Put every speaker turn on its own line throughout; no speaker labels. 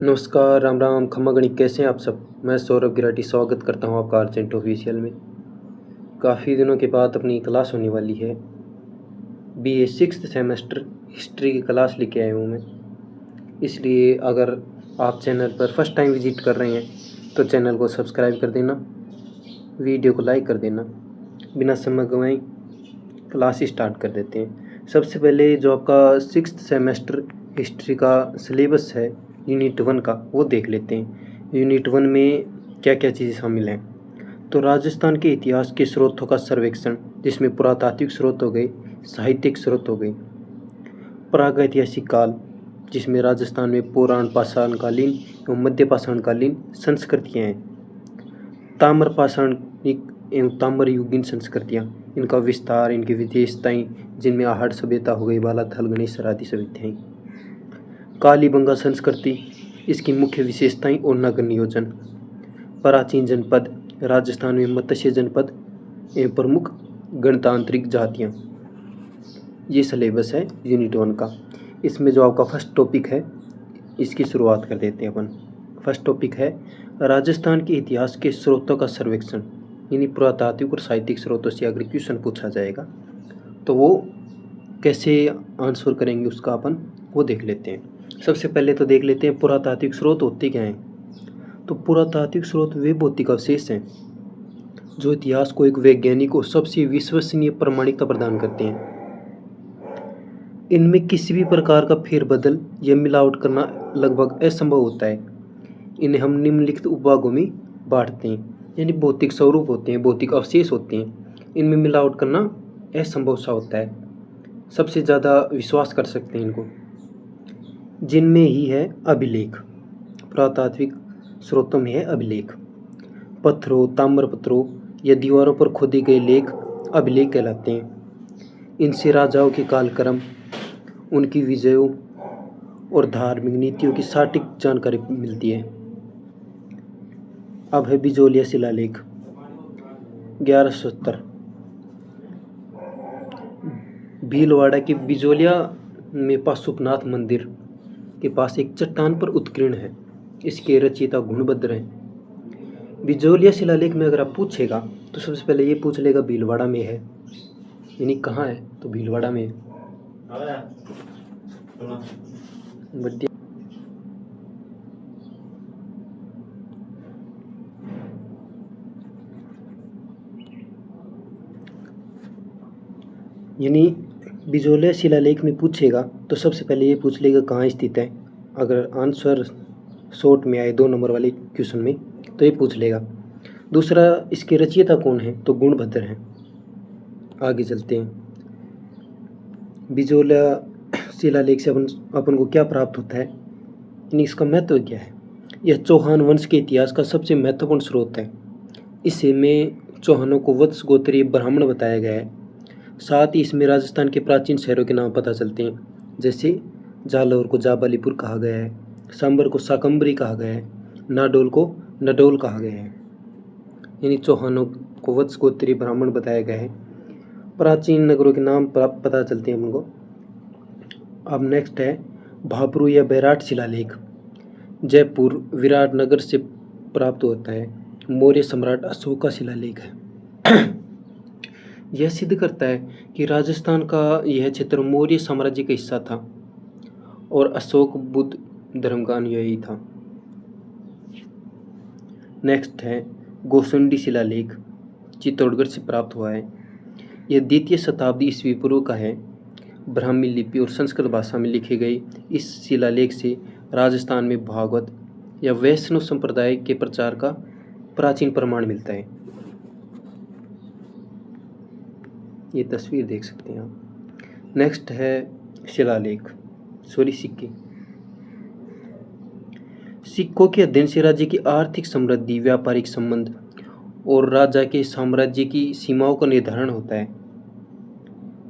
नमस्कार, राम राम, खम्मा गणी, कैसे हैं आप सब? मैं सौरभ गिराटी स्वागत करता हूं आपका अर्जेंट ऑफिशियल में। काफ़ी दिनों के बाद अपनी क्लास होने वाली है। बीए सिक्स्थ सेमेस्टर हिस्ट्री की क्लास लेके आया हूं मैं। इसलिए अगर आप चैनल पर फर्स्ट टाइम विजिट कर रहे हैं तो चैनल को सब्सक्राइब कर देना, वीडियो को लाइक कर देना। बिना समय गंवाए क्लास स्टार्ट कर देते हैं। सबसे पहले जो आपका सिक्स्थ सेमेस्टर हिस्ट्री का सिलेबस है यूनिट 1 का, वो देख लेते हैं। यूनिट 1 में क्या क्या चीज़ें शामिल हैं। तो राजस्थान के इतिहास के स्रोतों का सर्वेक्षण, जिसमें पुरातात्विक स्रोत हो गए, साहित्यिक स्रोत हो गए। प्रागैतिहासिक काल, जिसमें राजस्थान में पुराण पाषाणकालीन एवं मध्य पाषाणकालीन संस्कृतियाँ हैं। ताम्र पाषाणिक एवं ताम्र युगीन संस्कृतियाँ, इनका विस्तार, इनकी विशेषताएँ, जिनमें आहड़ सभ्यता हो गई, बालाथल गणेश आदि सभ्यताएँ। कालीबंगा संस्कृति, इसकी मुख्य विशेषताएं और नगर नियोजन। प्राचीन जनपद, राजस्थान में मत्स्य जनपद एवं प्रमुख गणतांत्रिक जातियां। ये सिलेबस है यूनिट 1 का। इसमें जो आपका फर्स्ट टॉपिक है, इसकी शुरुआत कर देते हैं अपन। फर्स्ट टॉपिक है राजस्थान के इतिहास के स्रोतों का सर्वेक्षण, यानी पुरातात्विक और साहित्यिक स्रोतों से अगर क्वेश्चन पूछा जाएगा तो वो कैसे आंसर करेंगे उसका अपन वो देख लेते हैं। सबसे पहले तो देख लेते हैं पुरातात्विक स्रोत होते क्या हैं। तो पुरातात्विक स्रोत वे भौतिक अवशेष हैं जो इतिहास को एक वैज्ञानिक और सबसे विश्वसनीय प्रमाणिकता प्रदान करते हैं। इनमें किसी भी प्रकार का फेरबदल या मिलावट करना लगभग असंभव होता है। इन्हें हम निम्नलिखित उपभागों में बांटते हैं, यानी भौतिक स्वरूप होते हैं, भौतिक अवशेष होते हैं। इनमें मिलावट करना असंभव सा होता है, सबसे ज़्यादा विश्वास कर सकते हैं इनको। जिनमें ही है अभिलेख, पुरातात्विक स्रोतों में है अभिलेख। पत्थरों, ताम्रपत्रों या दीवारों पर खोदे गए लेख अभिलेख कहलाते हैं। इनसे राजाओं के कालक्रम, उनकी विजयों और धार्मिक नीतियों की सटीक जानकारी मिलती है। अब है बिजोलिया शिलालेख 1170। भीलवाड़ा के बिजोलिया में पाशुपनाथ मंदिर के पास एक चट्टान पर उत्कीर्ण है। इसके रचयिता गुणभद्र हैं। बिजोलिया शिलालेख में अगर आप पूछेगा तो सबसे पहले ये पूछ लेगा भीलवाड़ा में है, यानी कहाँ है, तो भीलवाड़ा में है। बढ़िया। यानी बिजोलिया शिलालेख में पूछेगा तो सबसे पहले ये पूछ लेगा कहाँ स्थित है। अगर आंसर शॉर्ट में आए 2 नंबर वाले क्वेश्चन में तो ये पूछ लेगा। दूसरा, इसके रचयिता कौन है, तो गुणभद्र हैं। आगे चलते हैं। बिजोलिया शिलालेख से अपन को क्या प्राप्त होता है, यानी इसका महत्व क्या है। यह चौहान वंश के इतिहास का सबसे महत्वपूर्ण स्रोत है। इसे में चौहानों को वत्स गोत्रीय ब्राह्मण बताया गया है। साथ ही इसमें राजस्थान के प्राचीन शहरों के नाम पता चलते हैं, जैसे जालौर को जाबालीपुर कहा गया है, सांबर को साकंबरी कहा गया है, नाडोल को नडोल कहा गया है। यानी चौहानों को वत्स गोत्रीय ब्राह्मण बताया गया है। प्राचीन नगरों के नाम पता चलते हैं हमको। अब नेक्स्ट है भाबरू या बैराट शिलालेख, जयपुर विराटनगर से प्राप्त होता है। मौर्य सम्राट अशोक का शिलालेख है। यह सिद्ध करता है कि राजस्थान का यह क्षेत्र मौर्य साम्राज्य का हिस्सा था और अशोक बुद्ध धर्म का अनुयायी था। नेक्स्ट है गोसंडी शिलालेख, चित्तौड़गढ़ से प्राप्त हुआ है। यह द्वितीय शताब्दी ईस्वी पूर्व का है। ब्राह्मी लिपि और संस्कृत भाषा में लिखे गए इस शिलालेख से राजस्थान में भागवत या वैष्णव संप्रदाय के प्रचार का प्राचीन प्रमाण मिलता है। ये तस्वीर देख सकते हैं आप। नेक्स्ट है शिलालेख, सिक्के। सिक्कों के अध्ययन से राज्य की आर्थिक समृद्धि, व्यापारिक संबंध और राजा के साम्राज्य की सीमाओं का निर्धारण होता है।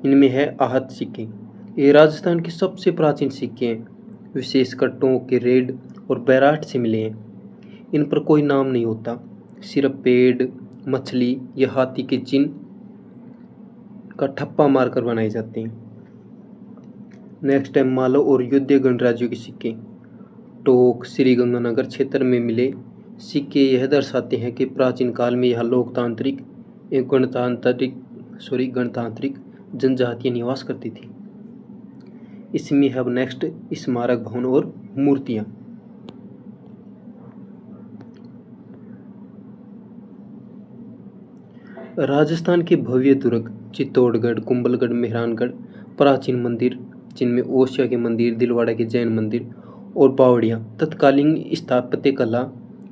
इनमें है आहत सिक्के। ये राजस्थान के सबसे प्राचीन सिक्के हैं, विशेषकर टोंक के रेड और बैराट से मिले हैं। इन पर कोई नाम नहीं होता, सिर्फ पेड़, मछली या हाथी के चिन्ह का ठप्पा मारकर बनाए जाते हैं। नेक्स्ट है मालव और युद्ध गणराज्यों के सिक्के। टोंक, श्रीगंगानगर क्षेत्र में मिले सिक्के यह दर्शाते हैं कि प्राचीन काल में यहाँ लोकतांत्रिक एवं गणतांत्रिक जनजातियाँ निवास करती थी। इसमें अब नेक्स्ट स्मारक भवन और मूर्तियाँ। राजस्थान के भव्य दुर्ग चित्तौड़गढ़, कुंभलगढ़, मेहरानगढ़, प्राचीन मंदिर जिनमें ओसिया के मंदिर, दिलवाड़ा के जैन मंदिर और बावड़ियाँ तत्कालीन स्थापत्य कला,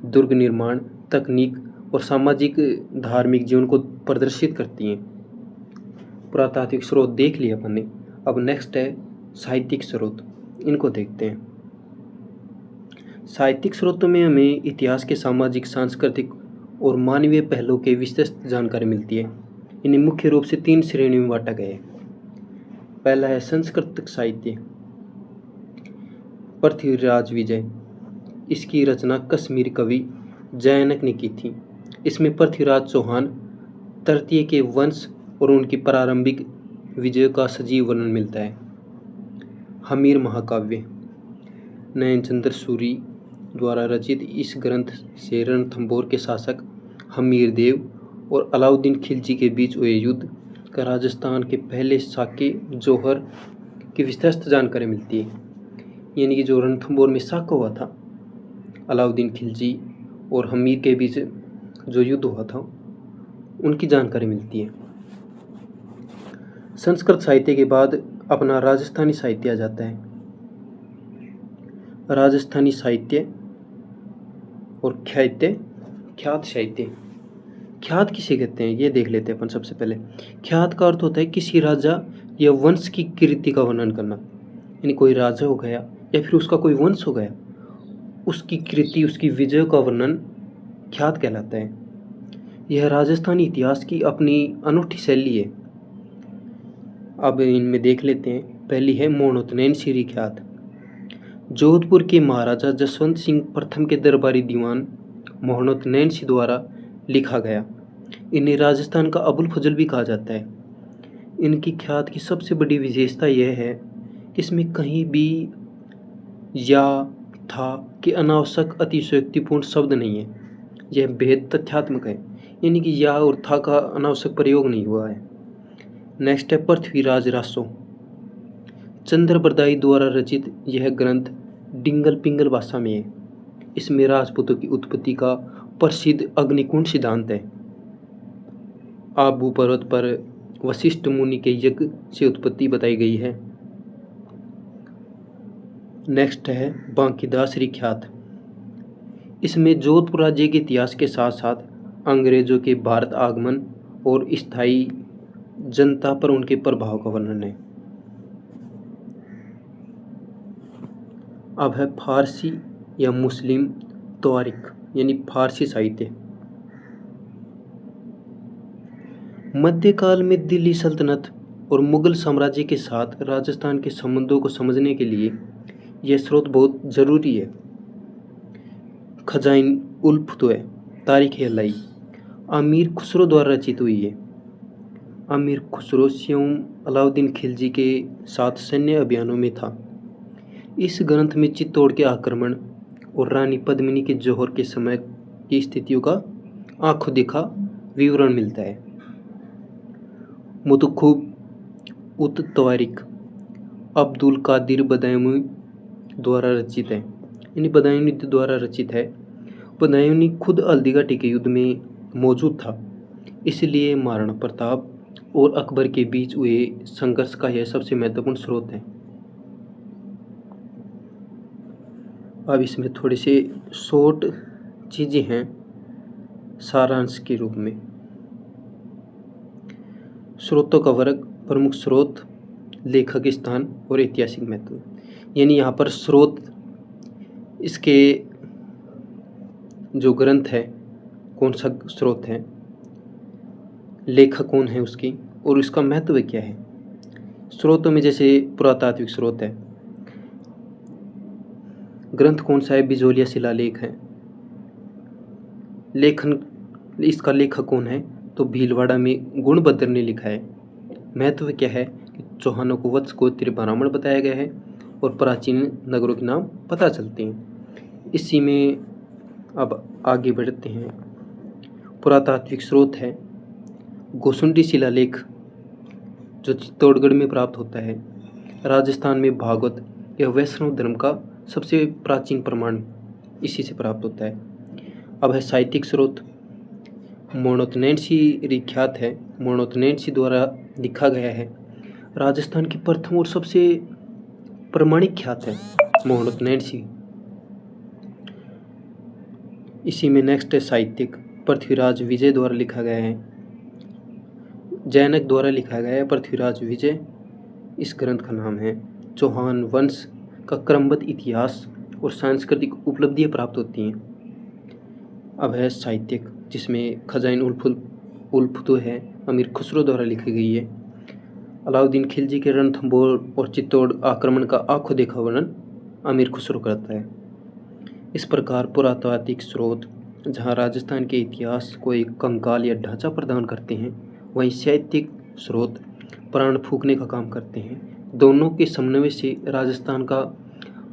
दुर्ग निर्माण तकनीक और सामाजिक धार्मिक जीवन को प्रदर्शित करती हैं। पुरातात्विक स्रोत देख लिया अपन ने। अब नेक्स्ट है साहित्यिक स्रोत, इनको देखते हैं। साहित्यिक स्रोतों में हमें इतिहास के सामाजिक, सांस्कृतिक और मानवीय पहलुओं के विस्तृत जानकारी मिलती है। इन्हें मुख्य रूप से 3 श्रेणियों में बांटा गया है। पहला है संस्कृत साहित्य, पृथ्वीराज विजय। इसकी रचना कश्मीर कवि जयनक ने की थी। इसमें पृथ्वीराज चौहान तृतीय के वंश और उनकी प्रारंभिक विजय का सजीव वर्णन मिलता है। हमीर महाकाव्य नयनचंद्र सूरी द्वारा रचित इस ग्रंथ से रणथंभौर के शासक हमीर देव और अलाउद्दीन खिलजी के बीच हुए युद्ध का राजस्थान के पहले साके जौहर की विस्तृत जानकारी मिलती है। यानी कि जो रणथंभौर में साका हुआ था, अलाउद्दीन खिलजी और हमीर के बीच जो युद्ध हुआ था, उनकी जानकारी मिलती है। संस्कृत साहित्य के बाद अपना राजस्थानी साहित्य आ जाता है। राजस्थानी साहित्य और ख्यात साहित्य। ख्यात किसे कहते हैं ये देख लेते हैं अपन सबसे पहले। ख्यात का अर्थ होता है किसी राजा या वंश की कीर्ति का वर्णन करना। यानी कोई राजा हो गया या फिर उसका कोई वंश हो गया, उसकी कीर्ति, उसकी विजय का वर्णन ख्यात कहलाता है। यह राजस्थानी इतिहास की अपनी अनूठी शैली है। अब इनमें देख लेते हैं। पहली है मोहनोत्तनैन श्री ख्यात। जोधपुर के महाराजा जसवंत सिंह प्रथम के दरबारी दीवान मोहनोत्तनैन सिंह द्वारा लिखा गया। इन्हें राजस्थान का अबुल फजल भी कहा जाता है। इनकी ख्यात की सबसे बड़ी विशेषता यह है कि इसमें कहीं भी या था कि अनावश्यक अतिशयोक्तिपूर्ण शब्द नहीं है। यह भेद तथ्यात्मक है, यानी कि या और था का अनावश्यक प्रयोग नहीं हुआ है। नेक्स्ट है पृथ्वीराज रासो। चंद्रबरदाई द्वारा रचित यह ग्रंथ डिंगल पिंगल भाषा में है। इसमें राजपूतों की उत्पत्ति का प्रसिद्ध अग्निकुंड सिद्धांत है। आबू पर्वत पर वशिष्ठ मुनि के यज्ञ से उत्पत्ति बताई गई है। नेक्स्ट है बांकीदासरी ख्यात। इसमें जोधपुर राज्य के इतिहास के साथ साथ अंग्रेजों के भारत आगमन और स्थायी जनता पर उनके प्रभाव का वर्णन है। अब है फारसी या मुस्लिम तवारिख, यानी फारसी साहित्य। मध्यकाल में दिल्ली सल्तनत और मुगल साम्राज्य के साथ राजस्थान के संबंधों को समझने के लिए यह स्रोत बहुत जरूरी है। खजाइन उल फतवा तारीख-ए-लाई अमीर खुसरो द्वारा रचित हुई है। अमीर खुसरो स्वयं अलाउद्दीन खिलजी के साथ सैन्य अभियानों में था। इस ग्रंथ में चित्तौड़ के आक्रमण और रानी पद्मिनी के जौहर के समय की स्थितियों का आंखों देखा विवरण मिलता है। मुतुखुब उत तवारिख अब्दुल कादिर बदायूनी द्वारा रचित है। यानी बदायूनी द्वारा रचित है। बदायूनी खुद हल्दी घाटी के युद्ध में मौजूद था, इसलिए महाराणा प्रताप और अकबर के बीच हुए संघर्ष का यह सबसे महत्वपूर्ण स्रोत है। अब इसमें थोड़े से शॉर्ट चीज़ें हैं सारांश के रूप में। स्रोतों का वर्ग, प्रमुख स्रोत, लेखक स्थान और ऐतिहासिक महत्व। यानी यहाँ पर स्रोत, इसके जो ग्रंथ है कौन सा स्रोत है, लेखक कौन है उसकी, और इसका महत्व क्या है। स्रोतों में जैसे पुरातात्विक स्रोत है, ग्रंथ कौन सा है, बिजोलिया शिलालेख है। लेखन, इसका लेखक कौन है, तो भीलवाड़ा में गुणभद्र ने लिखा है। महत्व क्या है कि चौहानों को वत्स गोत्र ब्राह्मण बताया गया है और प्राचीन नगरों के नाम पता चलते हैं। इसी में अब आगे बढ़ते हैं। पुरातात्विक स्रोत है गोसुंडी शिलालेख जो चित्तौड़गढ़ में प्राप्त होता है। राजस्थान में भागवत या वैष्णव धर्म का सबसे प्राचीन प्रमाण इसी से प्राप्त होता है। अब है साहित्यिक स्रोत। मोणोत्तनैंसी विख्यात है, मोणोत्तनैंसी द्वारा लिखा गया है। राजस्थान की प्रथम और सबसे प्रमाणिक ख्यात है मोणोत्तनैंसी। इसी में नेक्स्ट है साहित्यिक, पृथ्वीराज विजय द्वारा लिखा गया है, जैनक द्वारा लिखा गया है। पृथ्वीराज विजय इस ग्रंथ का नाम है। चौहान वंश का क्रमबद्ध इतिहास और सांस्कृतिक उपलब्धियां प्राप्त होती हैं। अब है साहित्यिक जिसमें खजाइन उल फतूह है, अमीर खुसरो द्वारा लिखी गई है। अलाउद्दीन खिलजी के रणथंभौर और चित्तौड़ आक्रमण का आंखों देखा वर्णन अमीर खुसरो करता है। इस प्रकार पुरातात्विक स्रोत जहाँ राजस्थान के इतिहास को एक कंकाल या ढांचा प्रदान करते हैं, वहीं साहित्यिक स्रोत प्राण फूंकने का काम करते हैं। दोनों के समन्वय से राजस्थान का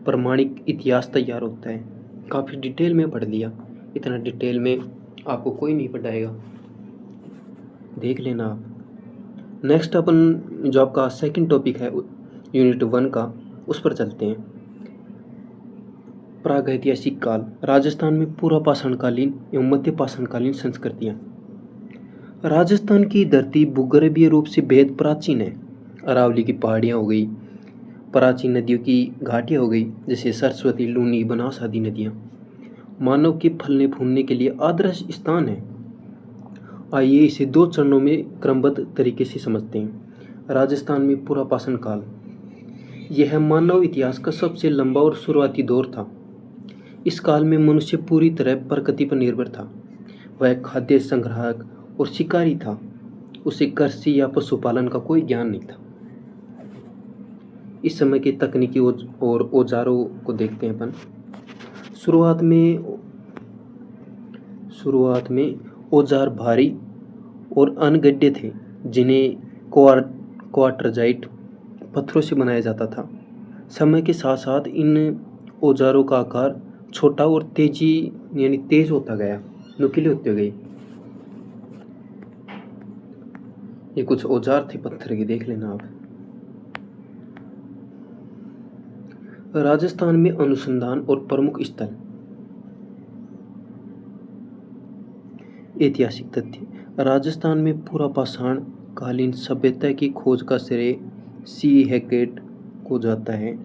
प्रमाणिक इतिहास तैयार होता है। काफ़ी डिटेल में पढ़ लिया, इतना डिटेल में आपको कोई नहीं पढ़ाएगा, देख लेना आप। नेक्स्ट अपन जो आपका सेकंड टॉपिक है यूनिट 1 का, उस पर चलते हैं। प्रागैतिहासिक काल। राजस्थान में पूर्व पाषाणकालीन एवं मध्य पाषाणकालीन संस्कृतियाँ। राजस्थान की धरती भूगर्भीय रूप से बेहद प्राचीन है। अरावली की पहाड़ियाँ हो गई, प्राचीन नदियों की घाटियाँ हो गई जैसे सरस्वती, लूनी, बनास आदि नदियाँ मानव के फलने फूलने के लिए आदर्श स्थान है। आइए इसे 2 चरणों में क्रमबद्ध तरीके से समझते हैं। राजस्थान में पूर्व पाषाण काल, यह मानव इतिहास का सबसे लंबा और शुरुआती दौर था। इस काल में मनुष्य पूरी तरह प्रकृति पर निर्भर था। वह खाद्य संग्राहक और शिकारी था। उसे कृषि या पशुपालन का कोई ज्ञान नहीं था। इस समय के तकनीकी और औजारों को देखते हैं अपन। शुरुआत में औजार भारी और अनगढ़े थे जिन्हें क्वार्टरजाइट पत्थरों से बनाया जाता था। समय के साथ साथ इन औजारों का आकार छोटा और तेज होता गया, नुकीले होते गए। ये कुछ औजार थे पत्थर के, देख लेना आप। राजस्थान में अनुसंधान और प्रमुख स्थल। ऐतिहासिक तथ्य। राजस्थान में पूर्व पाषाण कालीन सभ्यता की खोज का श्रेय सी हैकेट को जाता है।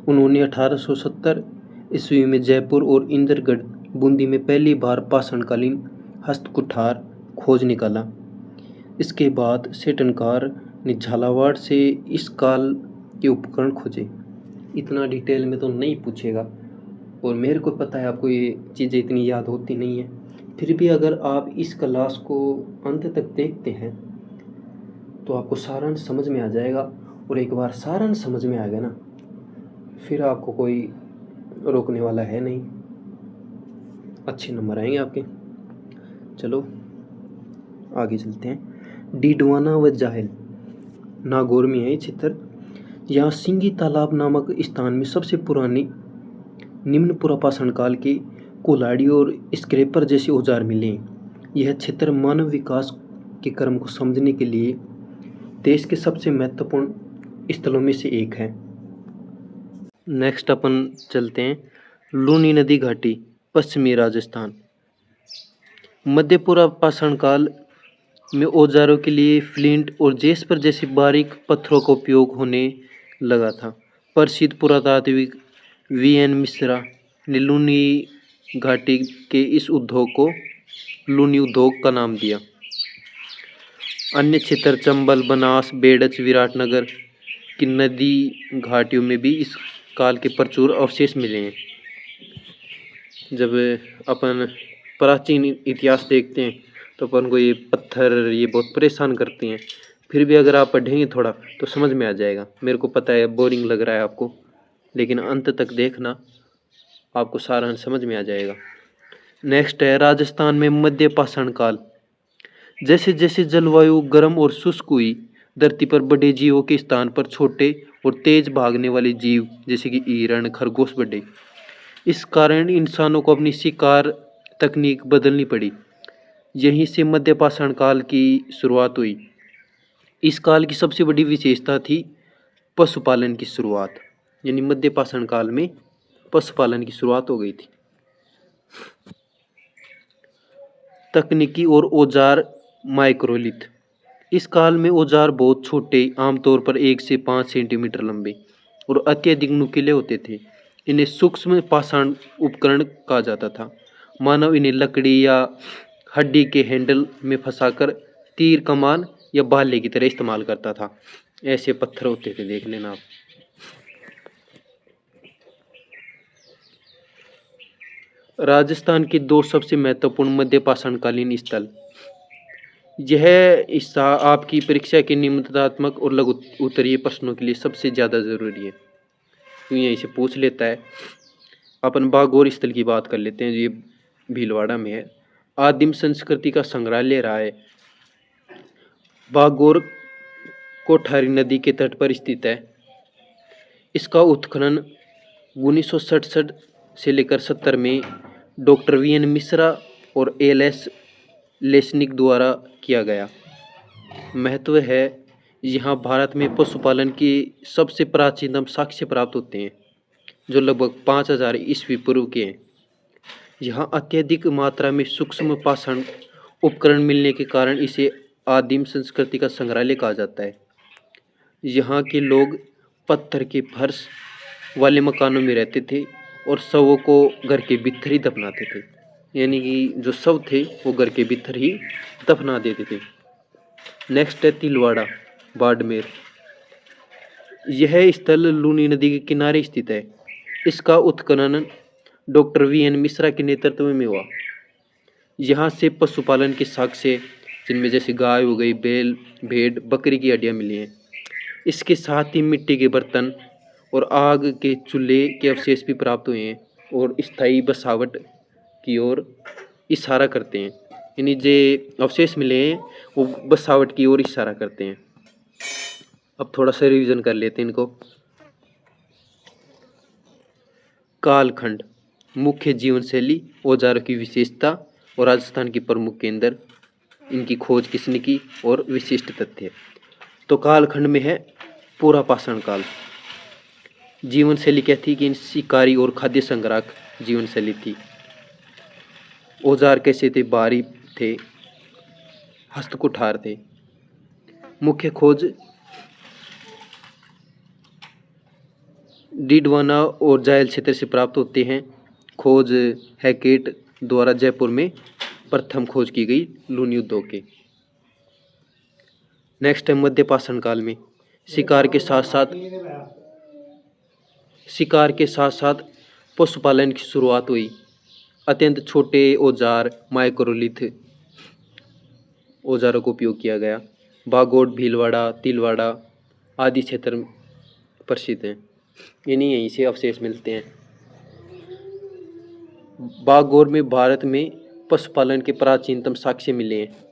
उन्होंने 1870 ईस्वी में जयपुर और इंद्रगढ़ बूंदी में पहली बार पाषाणकालीन हस्तकुठार खोज निकाला। इसके बाद सेटनकार ने झालावाड़ से इस काल के उपकरण खोजे। इतना डिटेल में तो नहीं पूछेगा और मेरे को पता है आपको ये चीज़ें इतनी याद होती नहीं है, फिर भी अगर आप इस क्लास को अंत तक देखते हैं तो आपको सारांश समझ में आ जाएगा। और एक बार सारांश समझ में आ गया ना, फिर आपको कोई रोकने वाला है नहीं, अच्छे नंबर आएंगे आपके। चलो आगे चलते हैं। डीडवाना व जाहिल, नागौर में है ये क्षेत्र। यहाँ सिंगी तालाब नामक स्थान में सबसे पुरानी निम्न पुरापाषाण काल के कुल्हाड़ी और स्क्रैपर जैसे औजार मिले हैं। यह क्षेत्र मानव विकास के क्रम को समझने के लिए देश के सबसे महत्वपूर्ण स्थलों में से एक है। नेक्स्ट अपन चलते हैं लूनी नदी घाटी, पश्चिमी राजस्थान। मध्य पुरापाषाण काल में औजारों के लिए फ्लिंट और जेस्पर जैसे बारीक पत्थरों का उपयोग होने लगा था। प्रसिद्ध पुरातात्विक वीएन मिश्रा ने लूनी घाटी के इस उद्योग को लूनी उद्योग का नाम दिया। अन्य क्षेत्र चंबल, बनास, बेडच, विराटनगर की नदी घाटियों में भी इस काल के प्रचुर अवशेष मिले हैं। जब अपन प्राचीन इतिहास देखते हैं तो अपन को ये पत्थर ये बहुत परेशान करते हैं, फिर भी अगर आप पढ़ेंगे थोड़ा तो समझ में आ जाएगा। मेरे को पता है बोरिंग लग रहा है आपको, लेकिन अंत तक देखना, आपको सारांश समझ में आ जाएगा। नेक्स्ट है राजस्थान में मध्य पाषाण काल। जैसे जैसे जलवायु गर्म और शुष्क हुई, धरती पर बड़े जीवों के स्थान पर छोटे और तेज भागने वाले जीव जैसे कि हिरण, खरगोश बढ़े। इस कारण इंसानों को अपनी शिकार तकनीक बदलनी पड़ी। यहीं से मध्य पाषाण काल की शुरुआत हुई। इस काल की सबसे बड़ी विशेषता थी पशुपालन की शुरुआत, यानी मध्य पाषाण काल में पशुपालन की शुरुआत हो गई थी। तकनीकी और औजार माइक्रोलिथ। इस काल में औजार बहुत छोटे, आमतौर पर 1 से 5 सेंटीमीटर लंबे और अत्यधिक नुकीले होते थे। इन्हें सूक्ष्म पाषाण उपकरण कहा जाता था। मानव इन्हें लकड़ी या हड्डी के हैंडल में फंसाकर तीर, कमान या भाले की तरह इस्तेमाल करता था। ऐसे पत्थर होते थे, देख लेना आप। राजस्थान के 2 सबसे महत्वपूर्ण मध्य पाषाणकालीन स्थल। यह हिस्सा आपकी परीक्षा के निबंधात्मक और लघु उत्तरीय प्रश्नों के लिए सबसे ज़्यादा जरूरी है, क्यों यहीं से पूछ लेता है। अपन बागौर स्थल की बात कर लेते हैं, ये भीलवाड़ा में है। आदिम संस्कृति का संग्रहालय रहा है। बागौर कोठारी नदी के तट पर स्थित है। इसका उत्खनन 1967 से लेकर 70 में डॉक्टर वीएन मिश्रा और एलएस लेसनिक द्वारा किया गया। महत्व है, यहाँ भारत में पशुपालन की सबसे प्राचीनतम साक्ष्य प्राप्त होते हैं, जो लगभग 5000 ईस्वी पूर्व के हैं। यहाँ अत्यधिक मात्रा में सूक्ष्म पाषाण उपकरण मिलने के कारण इसे आदिम संस्कृति का संग्रहालय कहा जाता है। यहाँ के लोग पत्थर के फर्श वाले मकानों में रहते थे और शवों को घर के भीतर ही दफनाते थे, यानी कि जो शव थे वो घर के भीतर ही दफना देते थे। नेक्स्ट है तिलवाड़ा, बाड़मेर। यह स्थल लूनी नदी के किनारे स्थित है। इसका उत्खनन डॉक्टर वीएन मिश्रा के नेतृत्व में हुआ। यहाँ से पशुपालन के साक्ष्य, जिनमें जैसे गाय हो गई, बैल, भेड़, बकरी की हड्डियाँ मिली हैं। इसके साथ ही मिट्टी के बर्तन और आग के चूल्हे के अवशेष भी प्राप्त हुए हैं और स्थायी बसावट की ओर इशारा करते हैं। यानी जो अवशेष मिले हैं वो बसावट की ओर इशारा करते हैं। अब थोड़ा सा रिवीजन कर लेते हैं इनको। कालखंड, मुख्य जीवन शैली, औजारों की विशेषता और राजस्थान की प्रमुख केंद्र, इनकी खोज किसने की और विशिष्ट तथ्य। तो कालखंड में है पूरा पाषाण काल। जीवन शैली क्या थी कि शिकारी और खाद्य संग्राहक जीवन शैली थी। औजार कैसे थे? भारी थे, हस्तकुठार थे। मुख्य खोज डीडवाना और जायल क्षेत्र से प्राप्त होते हैं। खोज हैकेट द्वारा जयपुर में प्रथम खोज की गई लूनी उद्योग के। नेक्स्ट है मध्य पाषाण काल में शिकार के साथ साथ पशुपालन की शुरुआत हुई। अत्यंत छोटे औजार, माइक्रोलिथ औजारों का उपयोग किया गया। बागौर, भीलवाड़ा, तिलवाड़ा आदि क्षेत्र प्रसिद्ध हैं, यानी यहीं से अवशेष मिलते हैं। बागौर में भारत में पशुपालन के प्राचीनतम साक्ष्य मिले हैं।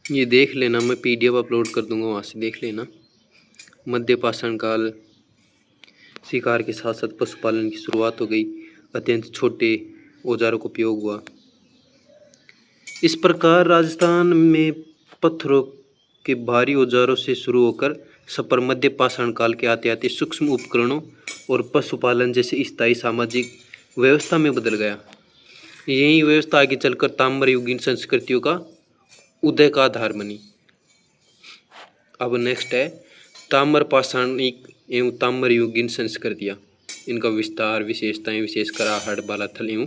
ये देख लेना, मैं पीडीएफ अपलोड कर दूंगा, वहाँ से देख लेना। मध्य पाषाण काल, शिकार के साथ साथ पशुपालन की शुरुआत हो गई। अत्यंत छोटे औजारों का उपयोग हुआ। इस प्रकार राजस्थान में पत्थरों के भारी औजारों से शुरू होकर सपर मध्य पाषाण काल के आते आते सूक्ष्म उपकरणों और पशुपालन जैसे स्थायी सामाजिक व्यवस्था में बदल गया। यही व्यवस्था आगे चलकर ताम्र युगीन संस्कृतियों का उदय का आधार बनी। अब नेक्स्ट है ताम्र पाषाणिक एवं ताम्र युगीन संस्कृतियाँ, इनका विस्तार, विशेषताएं, विशेषकर आहड़, बालाथल एवं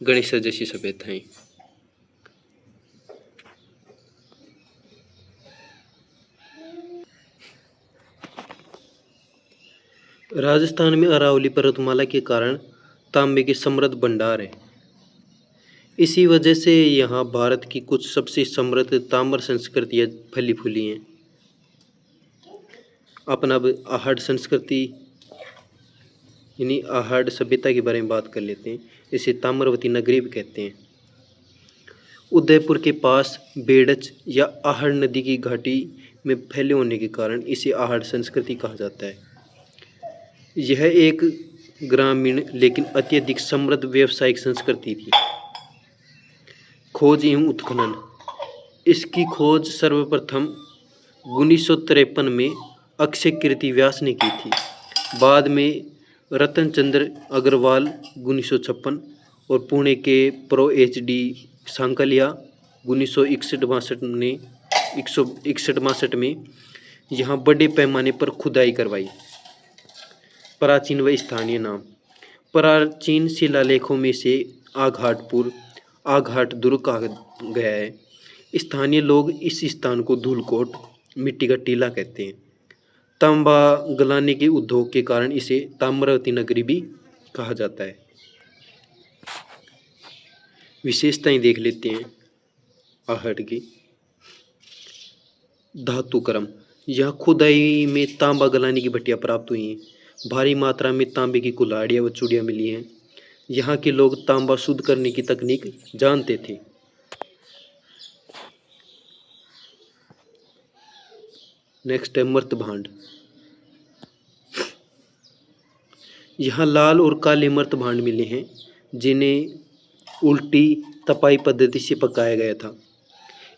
गणेश जैसी सभ्यताएं। राजस्थान में अरावली पर्वतमाला के कारण तांबे के समृद्ध भंडार है। इसी वजह से यहाँ भारत की कुछ सबसे समृद्ध ताम्र संस्कृतियाँ फली फूली हैं। अपन अब आहड़ संस्कृति यानी आहड़ सभ्यता के बारे में बात कर लेते हैं। इसे ताम्रवती नगरी भी कहते हैं। उदयपुर के पास बेडच या आहड़ नदी की घाटी में फैले होने के कारण इसे आहड़ संस्कृति कहा जाता है। यह एक ग्रामीण लेकिन अत्यधिक समृद्ध व्यावसायिक संस्कृति थी। खोज एवं उत्खनन। इसकी खोज सर्वप्रथम 1953 में अक्षय कीर्ति व्यास ने की थी। बाद में रतन चंद्र अग्रवाल 1956 और पुणे के प्रो HD सांकलिया 1961-62 में यहाँ बड़े पैमाने पर खुदाई करवाई। प्राचीन व स्थानीय नाम। प्राचीन शिलालेखों में से आघाट दुर्ग कहा गया है। स्थानीय लोग इस स्थान को धूलकोट मिट्टी का टीला कहते हैं। तांबा गलाने के उद्योग के कारण इसे ताम्रावती नगरी भी कहा जाता है। विशेषताएं देख लेते हैं आहड़ की। धातुक्रम। यह खुदाई में तांबा गलाने की भट्टियां प्राप्त हुई हैं। भारी मात्रा में तांबे की कुल्हाड़ियां व चूड़ियां मिली हैं। यहाँ के लोग तांबा शुद्ध करने की तकनीक जानते थे। नेक्स्ट है मर्तभांड। यहाँ लाल और काले मर्तभांड मिले हैं जिन्हें उल्टी तपाई पद्धति से पकाया गया था।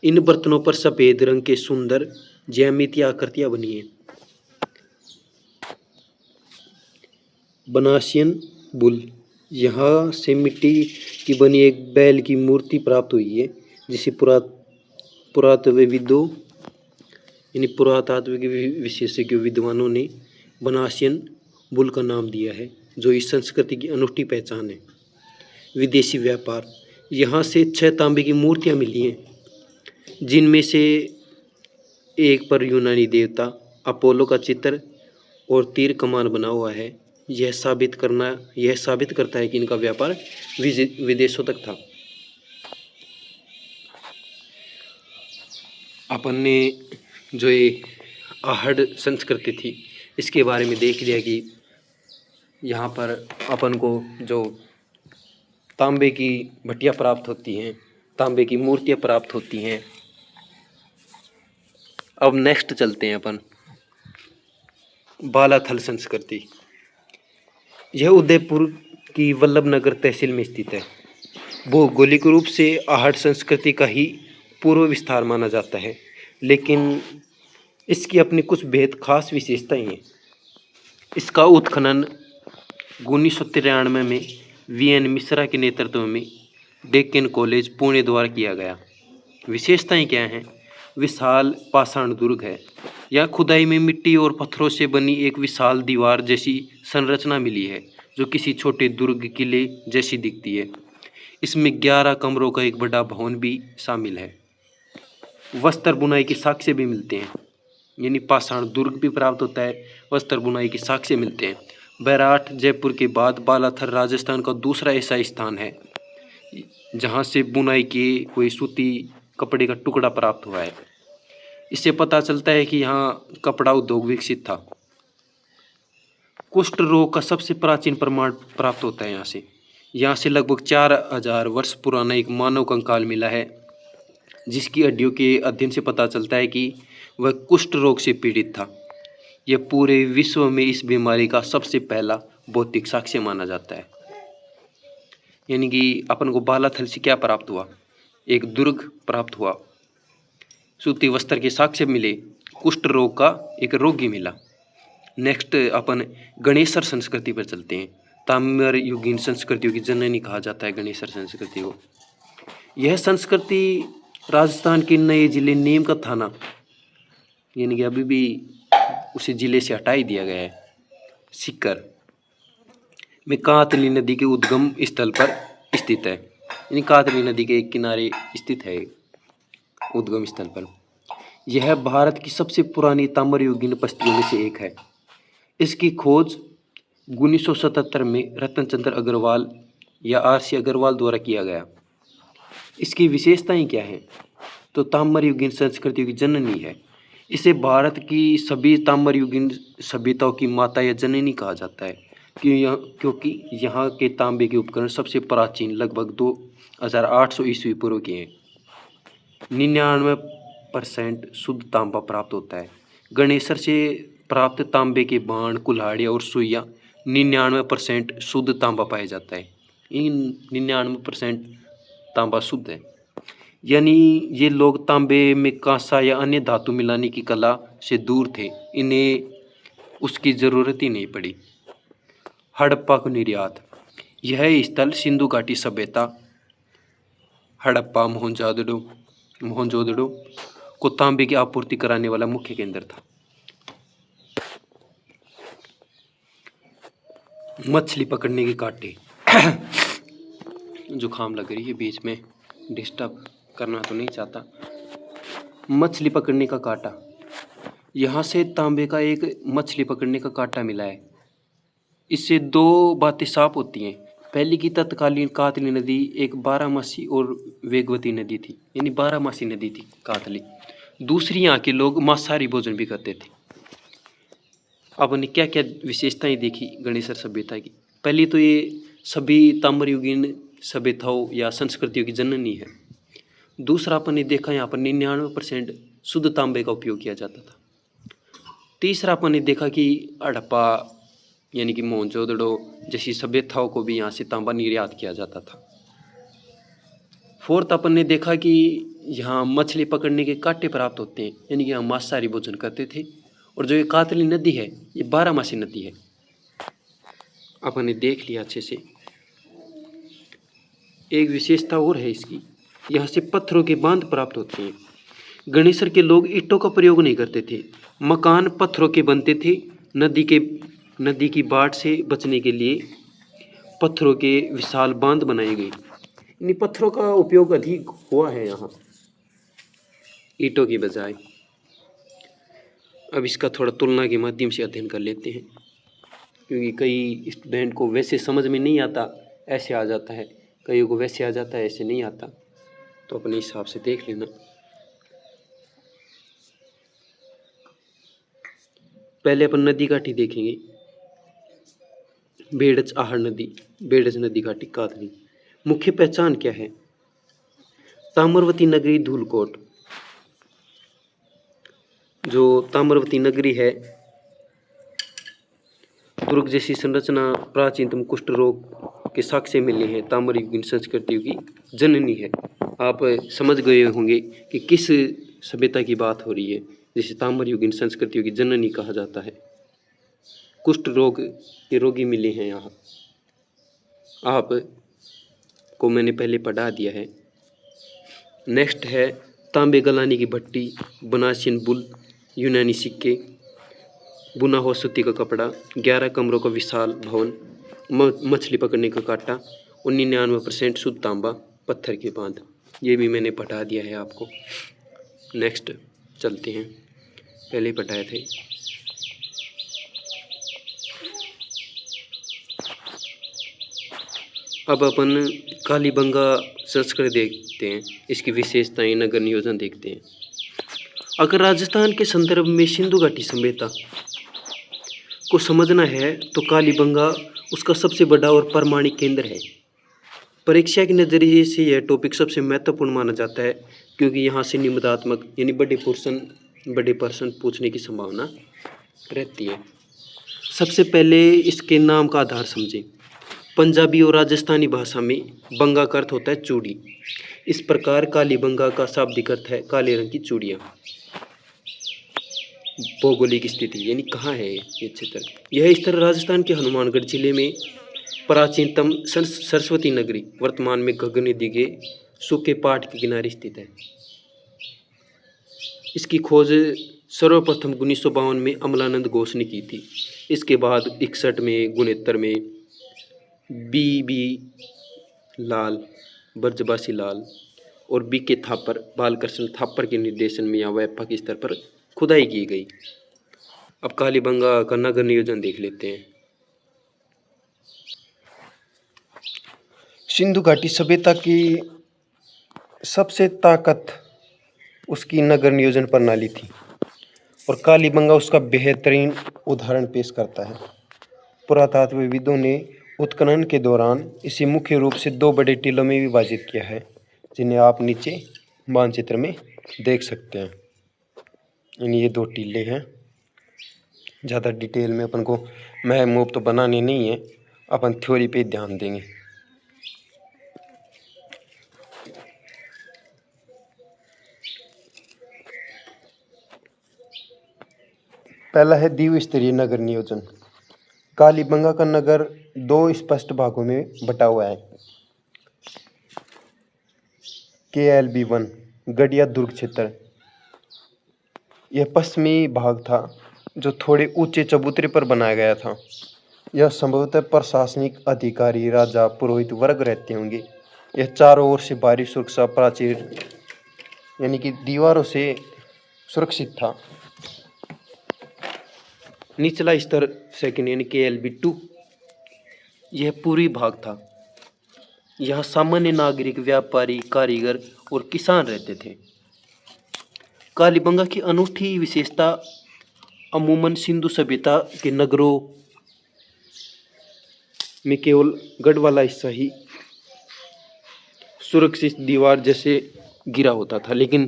इन बर्तनों पर सफ़ेद रंग के सुंदर ज्यामितीय आकृतियां बनी हैं। बनासियन बुल। यहाँ से मिट्टी की बनी एक बैल की मूर्ति प्राप्त हुई है जिसे पुरातत्वविदों यानी पुरातात्विक विशेषज्ञों विद्वानों ने बनासियन बुल का नाम दिया है, जो इस संस्कृति की अनूठी पहचान है। विदेशी व्यापार। यहाँ से 6 तांबे की मूर्तियाँ मिली हैं जिनमें से एक पर यूनानी देवता अपोलो का चित्र और तीर कमान बना हुआ है। यह साबित करता है कि इनका व्यापार विदेशों तक था। अपन ने जो ये आहड़ संस्कृति थी इसके बारे में देख लिया कि यहाँ पर अपन को जो तांबे की भट्टियाँ प्राप्त होती हैं, तांबे की मूर्तियाँ प्राप्त होती हैं। अब नेक्स्ट चलते हैं अपन बालाथल संस्कृति। यह उदयपुर की वल्लभनगर तहसील में स्थित है। भौगोलिक रूप से आहड़ संस्कृति का ही पूर्व विस्तार माना जाता है, लेकिन इसकी अपनी कुछ बेहद खास विशेषताएं हैं। इसका उत्खनन 1993 में VN मिश्रा के नेतृत्व में डेक्कन कॉलेज पुणे द्वारा किया गया। विशेषताएं क्या हैं? विशाल पाषाण दुर्ग है। यह खुदाई में मिट्टी और पत्थरों से बनी एक विशाल दीवार जैसी संरचना मिली है जो किसी छोटे दुर्ग किले जैसी दिखती है। इसमें 11 कमरों का एक बड़ा भवन भी शामिल है। वस्त्र बुनाई के साक्ष्य भी मिलते हैं, यानी पाषाण दुर्ग भी प्राप्त होता है, वस्त्र बुनाई के साक्ष्य मिलते हैं। बैराठ जयपुर के बाद बालाथल राजस्थान का दूसरा ऐसा स्थान है जहाँ से बुनाई के कोई सूती कपड़े का टुकड़ा प्राप्त हुआ है। इससे पता चलता है कि यहाँ कपड़ा उद्योग विकसित था। कुष्ठ रोग का सबसे प्राचीन प्रमाण प्राप्त होता है यहाँ से लगभग 4000 वर्ष पुराना एक मानव कंकाल मिला है, जिसकी हड्डियों के अध्ययन से पता चलता है कि वह कुष्ठ रोग से पीड़ित था। यह पूरे विश्व में इस बीमारी का सबसे पहला भौतिक साक्ष्य माना जाता है। यानी कि अपन को बालाथल से क्या प्राप्त हुआ? एक दुर्ग प्राप्त हुआ, सूती वस्त्र के साक्ष्य मिले, कुष्ठ रोग का एक रोगी मिला। नेक्स्ट अपन गणेशर संस्कृति पर चलते हैं। ताम्र युगीन संस्कृतियों की जननी कहा जाता है गणेशर संस्कृति को। यह संस्कृति राजस्थान के नए जिले नीम का थाना, यानी कि अभी भी उसे जिले से हटा ही दिया गया है, सीकर में कातली नदी के उद्गम स्थल पर स्थित है। यानी कातली नदी के एक किनारे स्थित है उद्गम स्थल पर। यह भारत की सबसे पुरानी ताम्रयुगीन बस्तियों में से एक है। इसकी खोज 1977 में रतन चंद्र अग्रवाल या RC अग्रवाल द्वारा किया गया। इसकी विशेषताएं क्या हैं? तो ताम्रयुगीन संस्कृतियों की जननी है। इसे भारत की सभी ताम्रयुगीन सभ्यताओं की माता या जननी कहा जाता है, क्योंकि यहाँ के तांबे के उपकरण सबसे प्राचीन लगभग 2800 ईस्वी पूर्व के हैं। 99% शुद्ध तांबा प्राप्त होता है। गणेशर से प्राप्त तांबे के बाण, कुल्हाड़ी और सुइयाँ 99% शुद्ध तांबा पाया जाता है। इन 99% तांबा शुद्ध है, यानी ये लोग तांबे में कांसा या अन्य धातु मिलाने की कला से दूर थे, इन्हें उसकी ज़रूरत ही नहीं पड़ी। हड़प्पा को निर्यात। यह स्थल सिंधु घाटी सभ्यता, हड़प्पा मोहनजोदड़ो को तांबे की आपूर्ति कराने वाला मुख्य केंद्र था। मछली पकड़ने के कांटे। जुकाम लग रही है, बीच में डिस्टर्ब करना तो नहीं चाहता। मछली पकड़ने का कांटा। यहाँ से तांबे का एक मछली पकड़ने का कांटा मिला है। इससे दो बातें साफ होती हैं। पहली की तत्कालीन कातली नदी एक बारहमासी और वेगवती नदी थी, यानी बारहमासी नदी थी कातली। दूसरी, यहाँ के लोग मांसाहारी भोजन भी करते थे। अब हमने क्या क्या विशेषताएं देखी गणेशर सभ्यता की। पहली तो ये सभी ताम्रयुगीन सभ्यताओं या संस्कृतियों की जननी है। दूसरा, अपन ने देखा यहाँ पर 99% शुद्ध तांबे का उपयोग किया जाता था। तीसरा, अपन ने देखा कि हड़प्पा यानी कि मोहनजोदड़ो जैसी सभ्यताओं को भी यहाँ से तांबा निर्यात किया जाता था। फोर्थ, अपन ने देखा कि यहाँ मछली पकड़ने के कांटे प्राप्त होते हैं, यानी कि यहाँ मांसाहारी भोजन करते थे। और जो ये कातली नदी है, ये बारहमासी नदी है। अपन ने देख लिया अच्छे से। एक विशेषता और है इसकी, यहाँ से पत्थरों के बांध प्राप्त होते हैं। गणेशर के लोग ईंटों का प्रयोग नहीं करते थे, मकान पत्थरों के बनते थे। नदी की बाढ़ से बचने के लिए पत्थरों के विशाल बांध बनाए गए। इन पत्थरों का उपयोग अधिक हुआ है यहाँ, ईंटों की बजाय। अब इसका थोड़ा तुलना के माध्यम से अध्ययन कर लेते हैं, क्योंकि कई स्टूडेंट को वैसे समझ में नहीं आता, ऐसे आ जाता है। कईयों को वैसे आ जाता है, ऐसे नहीं आता। तो अपने हिसाब से देख लेना। पहले अपन नदी घाटी देखेंगे। बेड़च आहड़ नदी, बेड़च नदी घाटी कातली। मुख्य पहचान क्या है? ताम्रवती नगरी धूलकोट। जो ताम्रवती नगरी है, दुर्ग जैसी संरचना, प्राचीनतम कुष्ठ रोग के साक्ष्य मिले हैं, ताम्रयुगीन संस्कृतियों की जननी है। आप समझ गए होंगे कि किस सभ्यता की बात हो रही है, जिसे ताम्रयुगीन संस्कृतियों की जननी कहा जाता है। कुष्ठ रोग के रोगी मिले हैं यहाँ। आप को मैंने पहले पढ़ा दिया है। नेक्स्ट है तांबे गलाने की भट्टी, बनासियन बुल, यूनानी सिक्के, बुना हुआ सूती का कपड़ा, 11 कमरों का विशाल भवन, मछली पकड़ने का कांटा और 99% शुद्ध तांबा, पत्थर के बांध। ये भी मैंने पढ़ा दिया है आपको। नेक्स्ट चलते हैं, पहले पढ़ाए थे। अब अपन कालीबंगा संस्कृति देखते हैं, इसकी विशेषताएं, नगर नियोजन देखते हैं। अगर राजस्थान के संदर्भ में सिंधु घाटी सभ्यता को समझना है तो कालीबंगा उसका सबसे बड़ा और प्रामाणिक केंद्र है। परीक्षा के नज़रिए से यह टॉपिक सबसे महत्वपूर्ण माना जाता है, क्योंकि यहाँ से निबंधात्मक यानी बड़े प्रश्न पूछने की संभावना रहती है। सबसे पहले इसके नाम का आधार समझें। पंजाबी और राजस्थानी भाषा में बंगा का अर्थ होता है चूड़ी। इस प्रकार कालीबंगा का शाब्दिक अर्थ है काले रंग की चूड़ियाँ। भौगोलिक स्थिति यानी कहाँ है ये क्षेत्र? यह स्थल राजस्थान के हनुमानगढ़ जिले में प्राचीनतम सरस्वती नगरी, वर्तमान में घग्गर नदी के सूखे पहाड़ के किनारे स्थित है। इसकी खोज सर्वप्रथम 1952 में अमलानंद घोष ने की थी। इसके बाद 61 में, 69 में बी लाल, ब्रजबासी लाल और के थापर, बालकृष्ण थापर के निर्देशन में यहाँ व्यापक स्तर पर खुदाई की गई। अब कालीबंगा का नगर नियोजन देख लेते हैं। सिंधु घाटी सभ्यता की सबसे ताकत उसकी नगर नियोजन प्रणाली थी और कालीबंगा उसका बेहतरीन उदाहरण पेश करता है। पुरातत्वविदों ने उत्खनन के दौरान इसे मुख्य रूप से 2 बड़े टीलों में विभाजित किया है, जिन्हें आप नीचे मानचित्र में देख सकते हैं। ये 2 टीले हैं। ज़्यादा डिटेल में अपन को मैप तो बनाने नहीं है, अपन थ्योरी पे ध्यान देंगे। पहला है द्विस्तरीय नगर नियोजन। कालीबंगा का नगर 2 स्पष्ट भागों में बटा हुआ है। KLB1 गढ़िया दुर्ग क्षेत्र, यह पश्चिमी भाग था जो थोड़े ऊंचे चबूतरे पर बनाया गया था। यह संभवतः प्रशासनिक अधिकारी, राजा, पुरोहित वर्ग रहते होंगे। यह चारों ओर से भारी सुरक्षा प्राचीर यानी कि दीवारों से सुरक्षित था। निचला स्तर सेकंड यानी KLB2, यह पूर्वी भाग था। यहाँ सामान्य नागरिक, व्यापारी, कारीगर और किसान रहते थे। कालीबंगा की अनूठी विशेषता अमूमन सिंधु सभ्यता के नगरों में केवल गढ़ वाला हिस्सा ही सुरक्षित दीवार जैसे घिरा होता था, लेकिन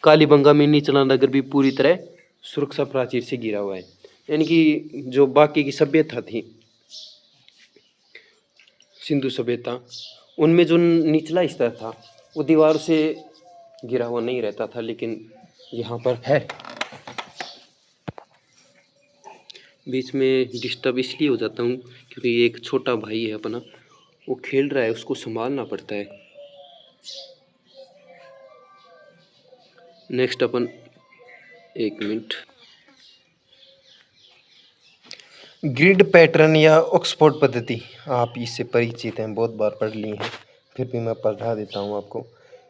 कालीबंगा में निचला नगर भी पूरी तरह सुरक्षा प्राचीर से घिरा हुआ है। यानी कि जो बाकी की सभ्यता थी, सिंधु सभ्यता, उनमें जो निचला स्तर था वो दीवार से घिरा हुआ नहीं रहता था, लेकिन यहाँ पर है। बीच में डिस्टर्ब इसलिए हो जाता हूँ क्योंकि एक छोटा भाई है अपना, वो खेल रहा है, उसको संभालना पड़ता है। नेक्स्ट अपन 1 मिनट। ग्रिड पैटर्न या ऑक्सफोर्ड पद्धति, आप इससे परिचित हैं, बहुत बार पढ़ ली हैं, फिर भी मैं पढ़ा देता हूँ आपको।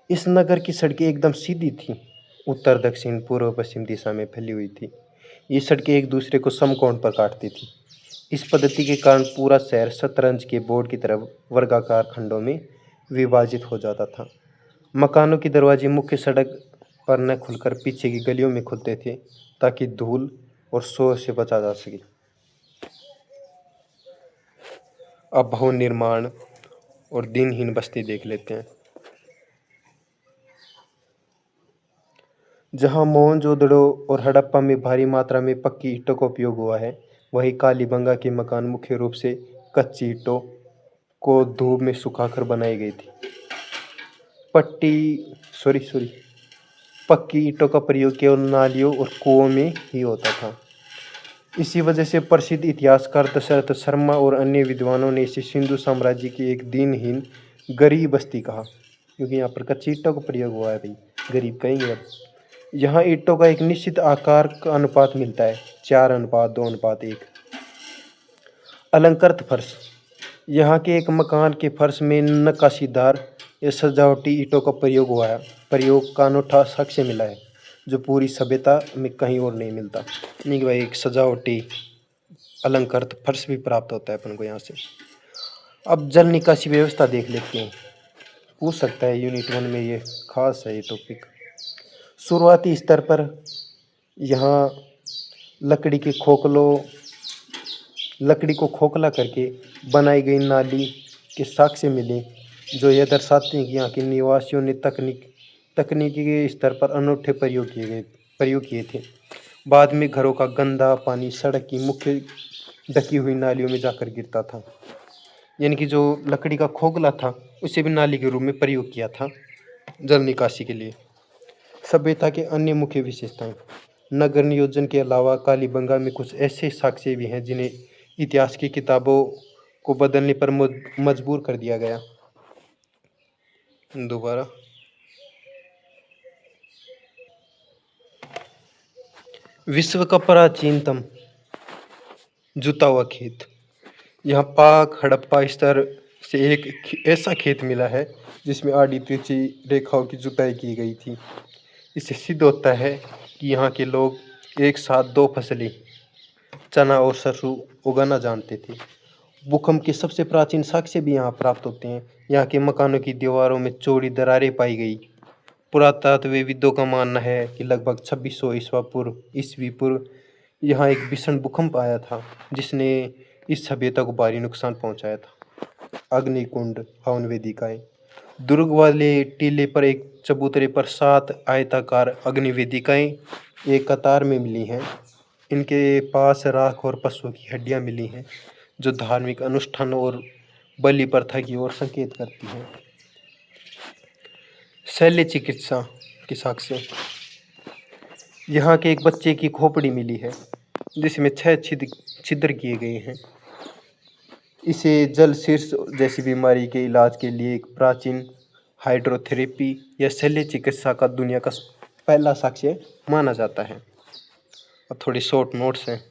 इस नगर की सड़कें एकदम सीधी थी, उत्तर दक्षिण पूर्व पश्चिम दिशा में फैली हुई थी। ये सड़कें एक दूसरे को समकोण पर काटती थी। इस पद्धति के कारण पूरा शहर शतरंज के बोर्ड की तरह वर्गाकार खंडों में विभाजित हो जाता था। मकानों के दरवाजे मुख्य सड़क पर न खुलकर पीछे की गलियों में खुलते थे ताकि धूल और शोर से बचा जा सके। अब भवन निर्माण और दिनहीन बस्ती देख लेते हैं। जहां मोहनजोदड़ो और हड़प्पा में भारी मात्रा में पक्की ईंटों का उपयोग हुआ है, वहीं कालीबंगा के मकान मुख्य रूप से कच्ची ईंटों को धूप में सुखाकर बनाई गई थी। पक्की ईंटों का प्रयोग केवल नालियों और कुओं में ही होता था। इसी वजह से प्रसिद्ध इतिहासकार दशरथ शर्मा और अन्य विद्वानों ने इसे सिंधु साम्राज्य की एक दिनहीन गरीब बस्ती कहा, क्योंकि यहाँ पर कच्ची ईंटों का प्रयोग हुआ है। भाई गरीब कहेंगे। अब यहाँ ईंटों का एक निश्चित आकार का अनुपात मिलता है, 4:2:1। अलंकृत फर्श, यहाँ के एक मकान के फर्श में नक्काशीदार या सजावटी ईंटों का प्रयोग हुआ है। प्रयोग का अनूठा साक्ष्य मिला है जो पूरी सभ्यता में कहीं और नहीं मिलता। नहीं कि भाई एक सजावटी अलंकृत फर्श भी प्राप्त होता है अपन को यहाँ से। अब जल निकासी व्यवस्था देख लेते हैं, पूछ सकता है यूनिट 1 में, ये खास है ये टॉपिक। शुरुआती स्तर पर यहाँ लकड़ी को खोखला करके बनाई गई नाली के साक्ष्य मिले, जो यह दर्शाते हैं कि यहाँ के निवासियों ने तकनीकी के स्तर पर अनूठे प्रयोग किए थे। बाद में घरों का गंदा पानी सड़क की मुख्य ढकी हुई नालियों में जाकर गिरता था। यानी कि जो लकड़ी का खोखला था उसे भी नाली के रूप में प्रयोग किया था जल निकासी के लिए। सभ्यता के अन्य मुख्य विशेषताएं, नगर नियोजन के अलावा कालीबंगा में कुछ ऐसे साक्ष्य भी हैं जिन्हें इतिहास की किताबों को बदलने पर मजबूर कर दिया गया। दोबारा विश्व का प्राचीनतम जुता हुआ खेत, यहाँ पाक हड़प्पा स्तर से एक ऐसा खेत मिला है जिसमें आड़ी तिरछी रेखाओं की जुताई की गई थी। इससे सिद्ध होता है कि यहाँ के लोग एक साथ 2 फसलें चना और सरसों उगाना जानते थे। भूकंप के सबसे प्राचीन साक्ष्य भी यहाँ प्राप्त होते हैं। यहाँ के मकानों की दीवारों में चौड़ी दरारें पाई गई। पुरातत्वविदों का मानना है कि लगभग 2600 ईस्वी पूर्व यहाँ एक भीषण भूकंप आया था जिसने इस सभ्यता को भारी नुकसान पहुँचाया था। अग्निकुंड हवन वेदिकाएं, दुर्ग वाले टीले पर एक चबूतरे पर 7 आयताकार अग्निवेदिकाएं एक कतार में मिली हैं। इनके पास राख और पशुओं की हड्डियां मिली हैं, जो धार्मिक अनुष्ठान और बलि प्रथा की ओर संकेत करती हैं। शल्य चिकित्सा के साक्ष्य। यहाँ के एक बच्चे की खोपड़ी मिली है, जिसमें 6 छिद्र किए गए हैं। इसे जल शीर्ष जैसी बीमारी के इलाज के लिए एक प्राचीन हाइड्रोथेरेपी या शल्य चिकित्सा का दुनिया का पहला साक्ष्य माना जाता है। अब थोड़ी शॉर्ट नोट्स हैं।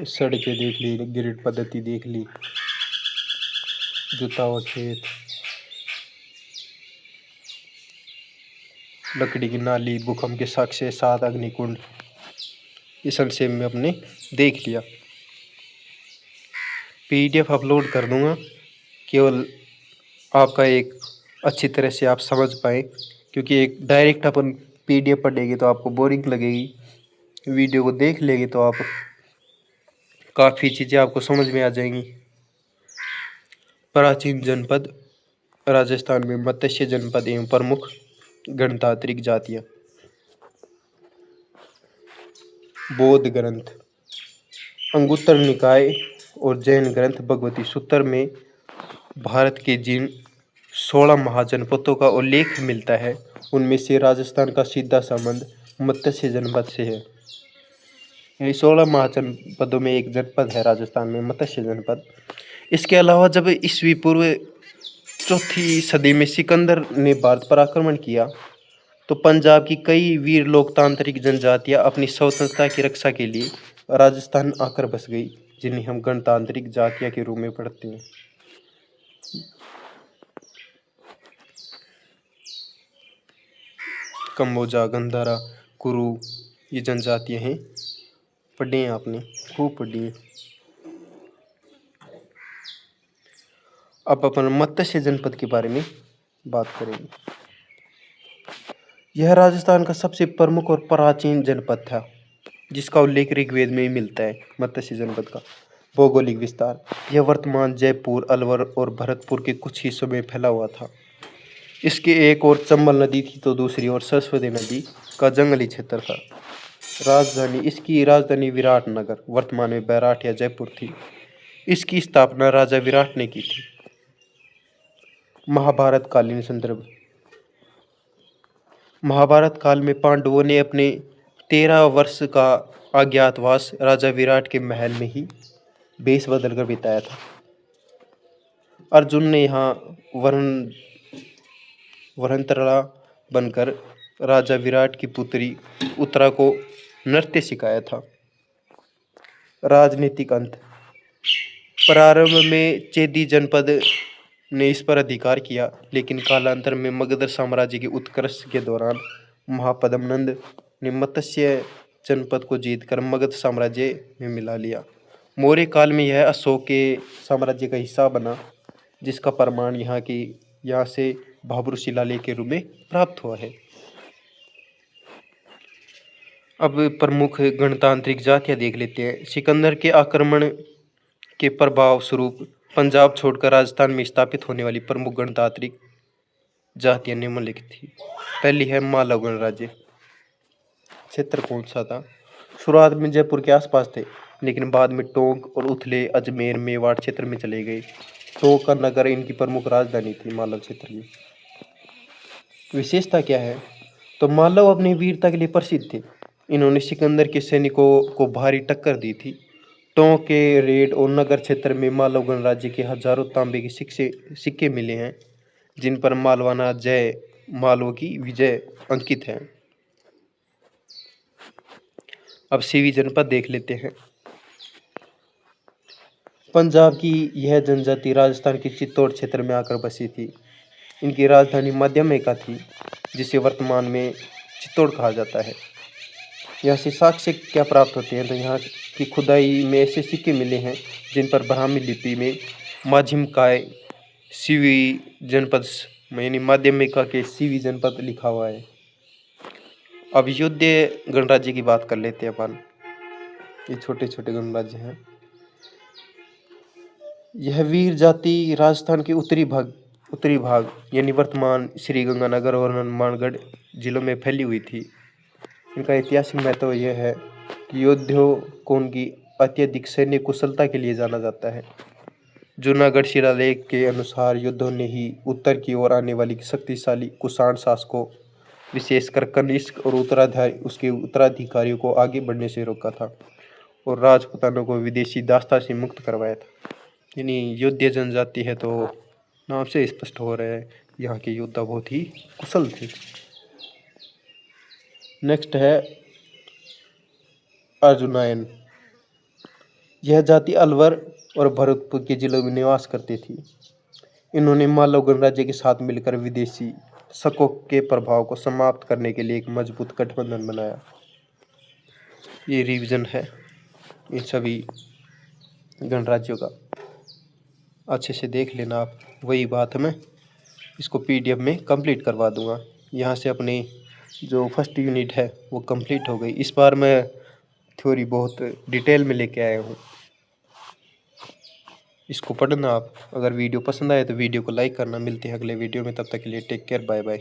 सड़कें देख ली, ग्रिड पद्धति देख ली, जुता हुआ खेत, लकड़ी की नाली, भूकंप के साक्ष्य, 7 अग्निकुंड, इस संक्षेप में अपने देख लिया। PDF अपलोड कर दूंगा, केवल आपका एक अच्छी तरह से आप समझ पाए, क्योंकि एक डायरेक्ट अपन PDF पढ़ेंगे तो आपको बोरिंग लगेगी। वीडियो को देख लेंगे तो आप काफ़ी चीज़ें आपको समझ में आ जाएंगी। प्राचीन जनपद राजस्थान में मत्स्य जनपद एवं प्रमुख गणतांत्रिक जातियाँ। बौद्ध ग्रंथ। अंगुत्तर निकाय और जैन ग्रंथ भगवती सूत्र में भारत के जिन 16 महाजनपदों का उल्लेख मिलता है, उनमें से राजस्थान का सीधा संबंध मत्स्य जनपद से है। यानी 16 महाजनपदों में एक जनपद है राजस्थान में, मत्स्य जनपद। इसके अलावा जब ईस्वी पूर्व 4वीं सदी में सिकंदर ने भारत पर आक्रमण किया, तो पंजाब की कई वीर लोकतांत्रिक जनजातियां अपनी स्वतंत्रता की रक्षा के लिए राजस्थान आकर बस गई, जिन्हें हम गणतांत्रिक जातियां के रूप में पढ़ते हैं। कम्बोजा, गंधारा, कुरु, ये जनजातियां हैं, पढ़ी हैं आपने, खूब पढ़ी हैं। अब अपन मत्स्य जनपद के बारे में बात करेंगे। यह राजस्थान का सबसे प्रमुख और प्राचीन जनपद था, जिसका उल्लेख ऋग्वेद में ही मिलता है। मत्स्य जनपद का भौगोलिक विस्तार। यह वर्तमान जयपुर, अलवर और भरतपुर के कुछ हिस्सों में फैला हुआ था। इसके एक ओर चंबल नदी थी तो दूसरी ओर सरस्वती नदी का जंगली क्षेत्र था। इसकी राजधानी विराटनगर, वर्तमान में बैराट या जयपुर थी। इसकी स्थापना राजा विराट ने की थी। महाभारत कालीन संदर्भ। महाभारत काल में पांडवों ने अपने 13 वर्ष का अज्ञातवास राजा विराट के महल में ही भेष बदलकर बिताया था। अर्जुन ने यहाँ वरंतरा बनकर राजा विराट की पुत्री उत्तरा को नृत्य सिखाया था। राजनीतिक अंत। प्रारंभ में चेदी जनपद ने इस पर अधिकार किया, लेकिन कालांतर में मगध साम्राज्य के उत्कर्ष के दौरान महापद्मनंद ने मत्स्य जनपद को जीतकर मगध साम्राज्य में मिला लिया। मौर्य काल में यह अशोक के साम्राज्य का हिस्सा बना, जिसका प्रमाण यहाँ से भाब्रू शिलालेख के रूप में प्राप्त हुआ है। अब प्रमुख गणतांत्रिक जातियां देख लेते हैं। सिकंदर के आक्रमण के प्रभाव स्वरूप पंजाब छोड़कर राजस्थान में स्थापित होने वाली प्रमुख गणतांत्रिक जातियां निम्नलिखित थी। पहली है मालव गणराज्य। क्षेत्र कौन सा था? शुरुआत में जयपुर के आसपास थे, लेकिन बाद में टोंक और उथले, अजमेर, मेवाड़ क्षेत्र में चले गए। टोंक का नगर इनकी प्रमुख राजधानी थी मालव क्षेत्र की। विशेषता क्या है? तो मालव अपनी वीरता के लिए प्रसिद्ध थे। इन्होंने सिकंदर के सैनिकों को भारी टक्कर दी थी। टोंक के रेड और नगर क्षेत्र में मालव गणराज्य के हजारों तांबे के सिक्के मिले हैं, जिन पर मालवाना जय मालव की विजय अंकित है। अब सीवी जनपद देख लेते हैं। पंजाब की यह जनजाति राजस्थान के चित्तौड़ क्षेत्र में आकर बसी थी। इनकी राजधानी मध्यमेका थी, जिसे वर्तमान में चित्तौड़ कहा जाता है। यहाँ से साक्ष्य क्या प्राप्त होते हैं? तो यहाँ की खुदाई में ऐसे सिक्के मिले हैं जिन पर ब्राह्मी लिपि में माझिमकाय सीवी जनपद यानी माध्यमिका के सीवी जनपद लिखा हुआ है। अब युद्ध गणराज्य की बात कर लेते हैं अपन। ये छोटे छोटे गणराज्य हैं। यह वीर जाति राजस्थान के उत्तरी भाग यानी वर्तमान श्रीगंगानगर और हनुमानगढ़ जिलों में फैली हुई थी। इनका ऐतिहासिक महत्व यह है कि योद्धाओं को उनकी अत्यधिक सैन्य कुशलता के लिए जाना जाता है। जूनागढ़ शिलालेख के अनुसार युद्धों ने ही उत्तर की ओर आने वाली शक्तिशाली कुषाण शासकों, विशेषकर कनिष्क और उसके उत्तराधिकारियों को आगे बढ़ने से रोका था और राजपूतानों को विदेशी दासता से मुक्त करवाया था। यानी योद्धा जनजाति है तो नाम से स्पष्ट हो रहा है यहाँ के योद्धा बहुत ही कुशल थे। नेक्स्ट है अर्जुनायन। यह जाति अलवर और भरतपुर के जिलों में निवास करती थी। इन्होंने मालव गणराज्य के साथ मिलकर विदेशी शकों के प्रभाव को समाप्त करने के लिए एक मजबूत गठबंधन बनाया। ये रिवीजन है इन सभी गणराज्यों का, अच्छे से देख लेना आप। वही बात मैं इसको PDF में कंप्लीट करवा दूंगा। यहाँ से अपनी जो फर्स्ट यूनिट है वो कंप्लीट हो गई। इस बार मैं थ्योरी बहुत डिटेल में लेके आया हूँ, इसको पढ़ना आप। अगर वीडियो पसंद आए तो वीडियो को लाइक करना। मिलते हैं अगले वीडियो में, तब तक के लिए टेक केयर, बाय बाय।